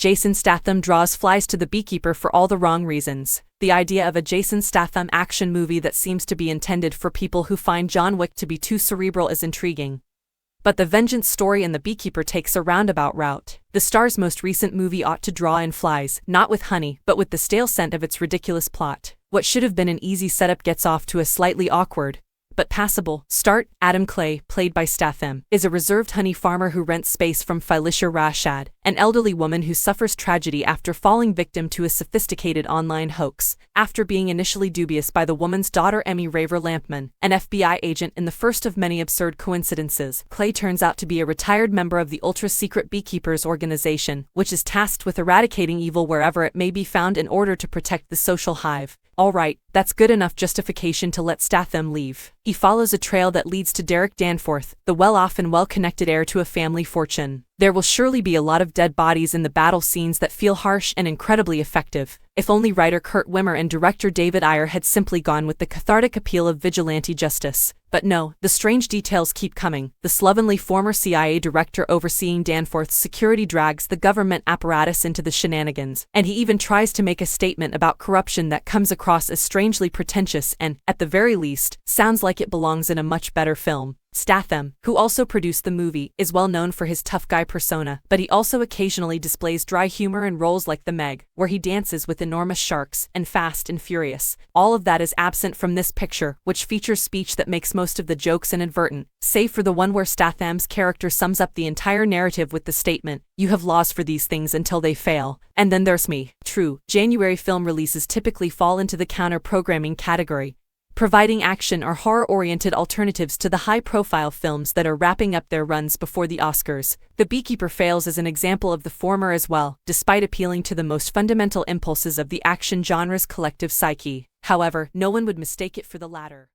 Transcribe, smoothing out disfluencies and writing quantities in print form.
Jason Statham draws flies to The Beekeeper for all the wrong reasons. The idea of a Jason Statham action movie that seems to be intended for people who find John Wick to be too cerebral is intriguing. But the vengeance story in The Beekeeper takes a roundabout route. The star's most recent movie ought to draw in flies, not with honey, but with the stale scent of its ridiculous plot. What should have been an easy setup gets off to a slightly awkward, but passable, start. Adam Clay, played by Statham, is a reserved honey farmer who rents space from Felicia Rashad, an elderly woman who suffers tragedy after falling victim to a sophisticated online hoax. After being initially dubious by the woman's daughter Emmy Raver Lampman, an FBI agent in the first of many absurd coincidences, Clay turns out to be a retired member of the ultra-secret Beekeepers organization, which is tasked with eradicating evil wherever it may be found in order to protect the social hive. Alright, that's good enough justification to let Statham leave. He follows a trail that leads to Derek Danforth, the well-off and well-connected heir to a family fortune. There will surely be a lot of dead bodies in the battle scenes that feel harsh and incredibly effective. If only writer Kurt Wimmer and director David Ayer had simply gone with the cathartic appeal of vigilante justice. But no, the strange details keep coming. The slovenly former CIA director overseeing Danforth's security drags the government apparatus into the shenanigans, and he even tries to make a statement about corruption that comes across as strangely pretentious and, at the very least, sounds like it belongs in a much better film. Statham, who also produced the movie, is well known for his tough guy persona, but he also occasionally displays dry humor in roles like The Meg, where he dances with enormous sharks, and Fast and Furious. All of that is absent from this picture, which features speech that makes most of the jokes inadvertent, save for the one where Statham's character sums up the entire narrative with the statement, "You have laws for these things until they fail." And then there's me. True, January film releases typically fall into the counter-programming category, providing action or horror-oriented alternatives to the high-profile films that are wrapping up their runs before the Oscars. The Beekeeper fails as an example of the former as well, despite appealing to the most fundamental impulses of the action genre's collective psyche. However, no one would mistake it for the latter.